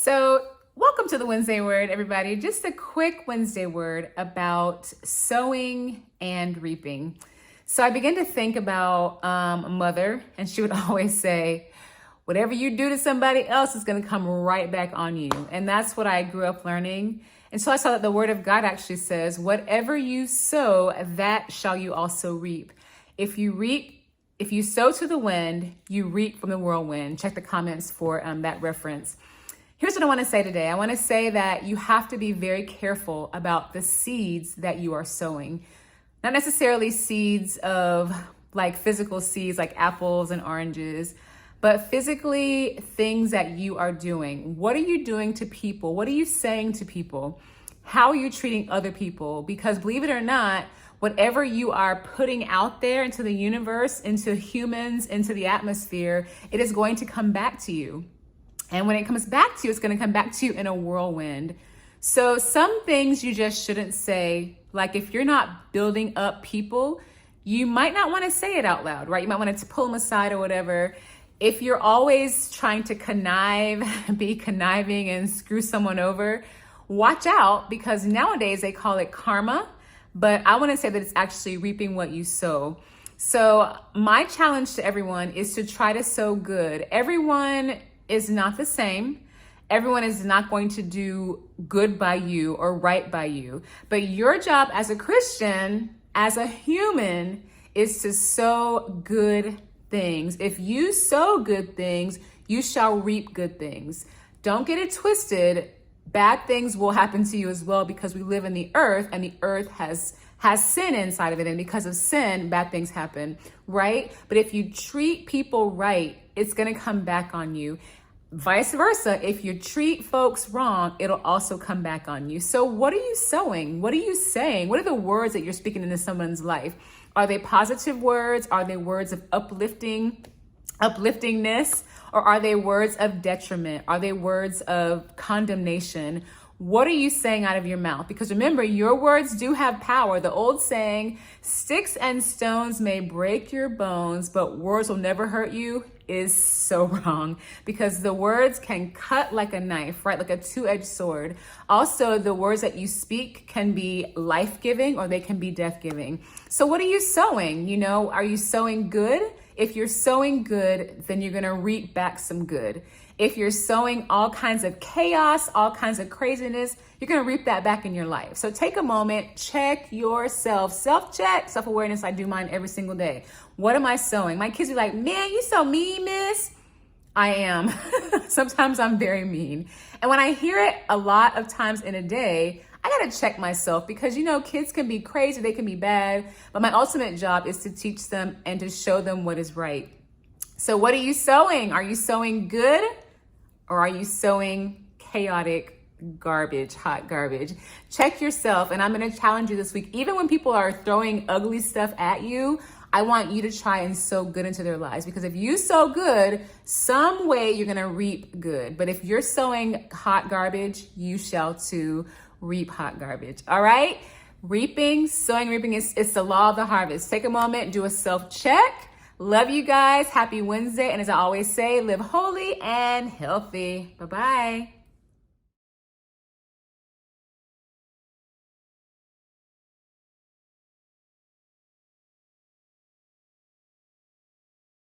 So, welcome to the Wednesday Word, everybody. Just a quick Wednesday word about sowing and reaping. So, I began to think about a mother, and she would always say, whatever you do to somebody else is going to come right back on you. And that's what I grew up learning. And so I saw that the Word of God actually says, whatever you sow, that shall you also reap. If you sow to the wind, you reap from the whirlwind. Check the comments for that reference. Here's what I want to say today. I want to say that you have to be very careful about the seeds that you are sowing. Not necessarily seeds of like physical seeds like apples and oranges, but physically things that you are doing. What are you doing to people? What are you saying to people? How are you treating other people? Because believe it or not, whatever you are putting out there into the universe, into humans, into the atmosphere, it is going to come back to you. And when it comes back to you, it's going to come back to you in a whirlwind. So some things you just shouldn't say, like if you're not building up people, you might not want to say it out loud, right? You might want to pull them aside or whatever. If you're always trying to be conniving and screw someone over, watch out, because nowadays they call it karma, but I want to say that it's actually reaping what you sow. So my challenge to everyone is to try to sow good. Everyone is not the same. Everyone is not going to do good by you or right by you. But your job as a Christian, as a human, is to sow good things. If you sow good things, you shall reap good things. Don't get it twisted. Bad things will happen to you as well, because we live in the earth, and the earth has sin inside of it. And because of sin, bad things happen, right? But if you treat people right, it's going to come back on you. Vice versa, if you treat folks wrong, it'll also come back on you. So what are you sowing? What are you saying? What are the words that you're speaking into someone's life? Are they positive words? Are they words of upliftingness? Or are they words of detriment? Are they words of condemnation? What are you saying out of your mouth? Because remember, your words do have power. The old saying, sticks and stones may break your bones, but words will never hurt you, is so wrong, because the words can cut like a knife, right? Like a two-edged sword. Also, the words that you speak can be life-giving or they can be death-giving. So what are you sowing? Are you sowing good? If you're sowing good, then you're going to reap back some good. If you're sowing all kinds of chaos, all kinds of craziness, you're going to reap that back in your life. So take a moment, check yourself, self-check, self-awareness. I do mine every single day. What am I sowing? My kids are like, man, you so mean, miss. I am. Sometimes I'm very mean. And when I hear it a lot of times in a day, I got to check myself, because, kids can be crazy, they can be bad, but my ultimate job is to teach them and to show them what is right. So what are you sowing? Are you sowing good, or are you sowing chaotic garbage, hot garbage? Check yourself. And I'm going to challenge you this week. Even when people are throwing ugly stuff at you, I want you to try and sow good into their lives, because if you sow good, some way you're going to reap good. But if you're sowing hot garbage, you shall too reap hot garbage. All right? Sowing, reaping, it's the law of the harvest. Take a moment, do a self-check. Love you guys. Happy Wednesday. And as I always say, live holy and healthy. Bye-bye.